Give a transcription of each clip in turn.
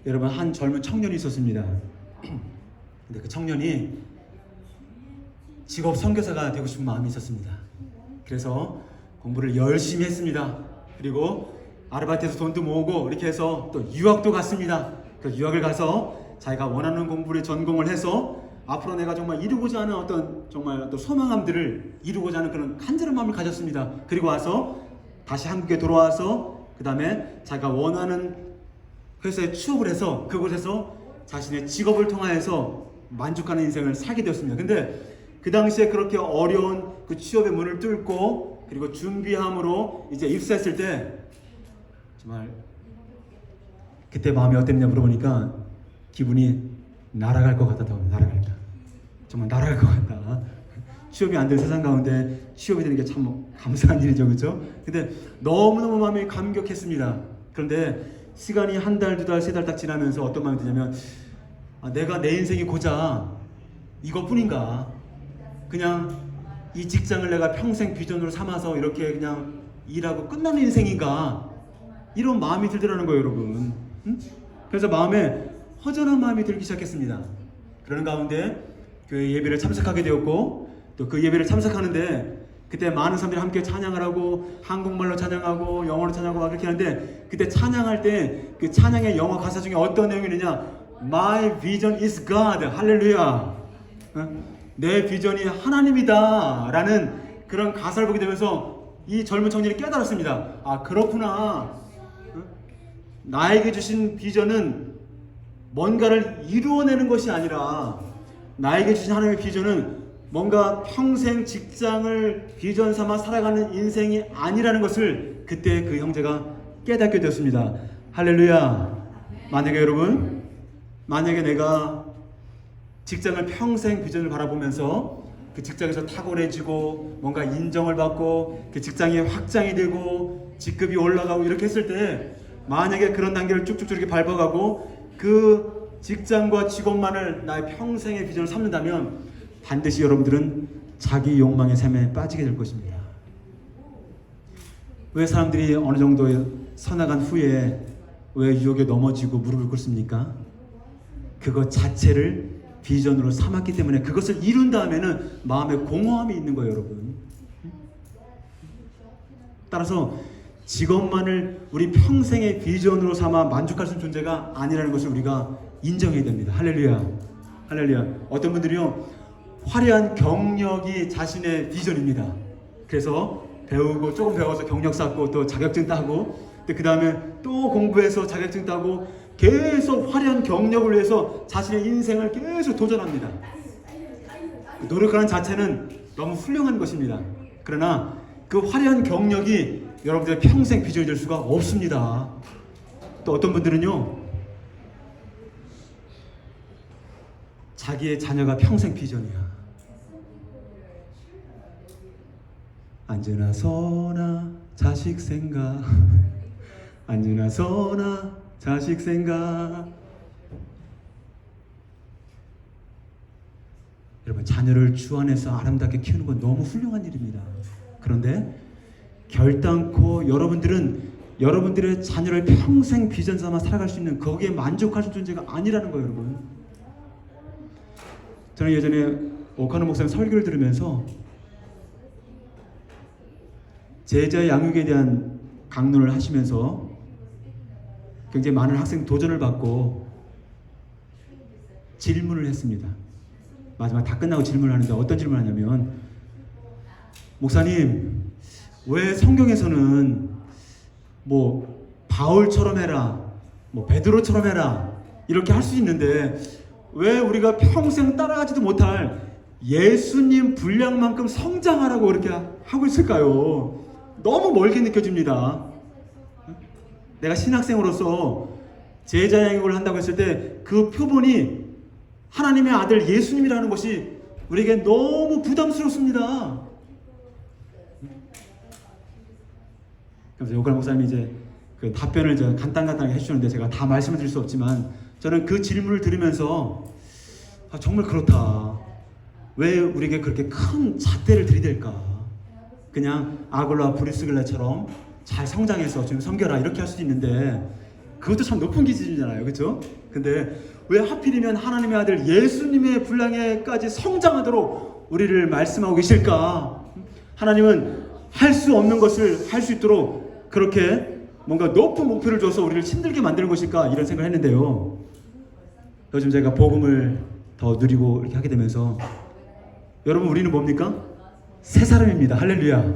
여러분, 한 젊은 청년이 있었습니다. 근데 그 청년이 직업 선교사가 되고 싶은 마음이 있었습니다. 그래서 공부를 열심히 했습니다. 그리고 아르바이트에서 돈도 모으고 이렇게 해서 또 유학도 갔습니다. 그 유학을 가서 자기가 원하는 공부를 전공을 해서 앞으로 내가 정말 이루고자 하는 어떤 정말 또 소망함들을 이루고자 하는 그런 간절한 마음을 가졌습니다. 그리고 와서 다시 한국에 돌아와서 그 다음에 자기가 원하는 회사에 취업을 해서 그곳에서 자신의 직업을 통하여서 만족하는 인생을 살게 되었습니다. 근데 그 당시에 그렇게 어려운 그 취업의 문을 뚫고 그리고 준비함으로 이제 입사했을 때 정말 그때 마음이 어땠냐 물어보니까 기분이 날아갈 것 같다고. 날아갈까, 정말 날아갈 것 같다. 취업이 안 된 세상 가운데 취업이 되는 게 참 감사한 일이죠, 그렇죠? 근데 너무너무 마음이 감격했습니다. 그런데 시간이 한 달, 두 달, 세 달 딱 지나면서 어떤 마음이 드냐면 내가 내 인생이 고작 이것뿐인가? 그냥 이 직장을 내가 평생 비전으로 삼아서 이렇게 그냥 일하고 끝나는 인생인가? 이런 마음이 들더라는 거예요, 여러분. 응? 그래서 마음에 허전한 마음이 들기 시작했습니다. 그러는 가운데 그 예배를 참석하게 되었고, 또 그 예배를 참석하는데 그때 많은 사람들이 함께 찬양을 하고 한국말로 찬양하고 영어로 찬양하고 막 그렇게 하는데, 그때 찬양할 때 그 찬양의 영어 가사 중에 어떤 내용이 있느냐? My vision is God. 할렐루야. 내 비전이 하나님이다 라는 그런 가사를 보게 되면서 이 젊은 청년이 깨달았습니다. 아, 그렇구나. 나에게 주신 비전은 뭔가를 이루어내는 것이 아니라 나에게 주신 하나님의 비전은 뭔가 평생 직장을 비전 삼아 살아가는 인생이 아니라는 것을 그때 그 형제가 깨닫게 되었습니다. 할렐루야. 만약에 내가 직장을 평생 비전을 바라보면서 그 직장에서 탁월해지고 뭔가 인정을 받고 그 직장이 확장이 되고 직급이 올라가고 이렇게 했을 때, 만약에 그런 단계를 쭉쭉쭉 이렇게 밟아가고 그 직장과 직업만을 나의 평생의 비전을 삼는다면 반드시 여러분들은 자기 욕망의 삶에 빠지게 될 것입니다. 왜 사람들이 어느 정도 서나간 후에 왜 유혹에 넘어지고 무릎을 꿇습니까? 그것 자체를 비전으로 삼았기 때문에 그것을 이룬 다음에는 마음에 공허함이 있는 거예요, 여러분. 따라서 직업만을 우리 평생의 비전으로 삼아 만족할 수 있는 존재가 아니라는 것을 우리가 인정해야 됩니다. 할렐루야. 할렐루야. 어떤 분들이요, 화려한 경력이 자신의 비전입니다. 그래서 배우고 조금 배워서 경력 쌓고 또 자격증 따고 그 다음에 또 공부해서 자격증 따고 계속 화려한 경력을 위해서 자신의 인생을 계속 도전합니다. 노력하는 자체는 너무 훌륭한 것입니다. 그러나 그 화려한 경력이 여러분들의 평생 비전이 될 수가 없습니다. 또 어떤 분들은요, 자기의 자녀가 평생 비전이야. 앉으나 서나 자식 생각, 앉으나 서나 자식 생각. 여러분, 자녀를 주 안에서 아름답게 키우는 건 너무 훌륭한 일입니다. 그런데 결단코 여러분들은 여러분들의 자녀를 평생 비전 삼아 살아갈 수 있는, 거기에 만족할 수 있는 존재가 아니라는 거예요, 여러분. 저는 예전에 오카노 목사님 설교를 들으면서 제자 양육에 대한 강론을 하시면서 굉장히 많은 학생 도전을 받고 질문을 했습니다. 마지막 다 끝나고 질문을 하는데 어떤 질문을 하냐면, 목사님, 왜 성경에서는 뭐 바울처럼 해라, 뭐 베드로처럼 해라 이렇게 할 수 있는데 왜 우리가 평생 따라가지도 못할 예수님 분량만큼 성장하라고 그렇게 하고 있을까요? 너무 멀게 느껴집니다. 내가 신학생으로서 제자 양육을 한다고 했을 때 그 표본이 하나님의 아들 예수님이라는 것이 우리에게 너무 부담스럽습니다. 그래서 요걸 목사님이 이제 그 답변을 간단하게 해주셨는데 제가 다 말씀을 드릴 수 없지만, 저는 그 질문을 들으면서 정말 그렇다. 왜 우리에게 그렇게 큰 잣대를 들이댈까? 그냥 아굴라 브리스길라처럼 잘 성장해서 좀 섬겨라 이렇게 할 수도 있는데, 그것도 참 높은 기준이잖아요. 그렇죠? 근데 왜 하필이면 하나님의 아들 예수님의 분량에까지 성장하도록 우리를 말씀하고 계실까? 하나님은 할 수 없는 것을 할 수 있도록 그렇게 뭔가 높은 목표를 줘서 우리를 힘들게 만드는 것일까? 이런 생각을 했는데요. 요즘 제가 복음을 더 누리고 이렇게 하게 되면서 여러분 우리는 뭡니까? 새 사람입니다. 할렐루야.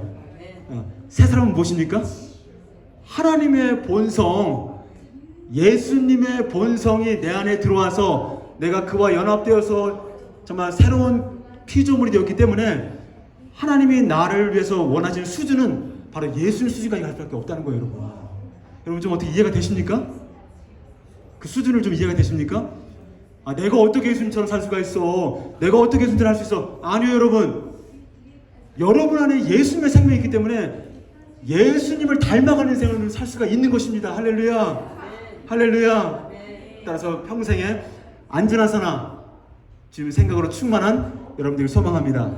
새 사람은 무엇입니까? 하나님의 본성, 예수님의 본성이 내 안에 들어와서 내가 그와 연합되어서 정말 새로운 피조물이 되었기 때문에 하나님이 나를 위해서 원하시는 수준은 바로 예수님 수준까지 갈 수밖에 없다는 거예요, 여러분. 여러분 좀 어떻게 이해가 되십니까? 그 수준을 좀 이해가 되십니까? 아, 내가 어떻게 예수님처럼 살 수가 있어? 내가 어떻게 예수님처럼 할 수 있어? 아니요, 여러분. 여러분 안에 예수님의 생명이 있기 때문에 예수님을 닮아가는 생활을 살 수가 있는 것입니다. 할렐루야. 할렐루야. 따라서 평생에 안전한 사나 지금 생각으로 충만한 여러분들을 소망합니다.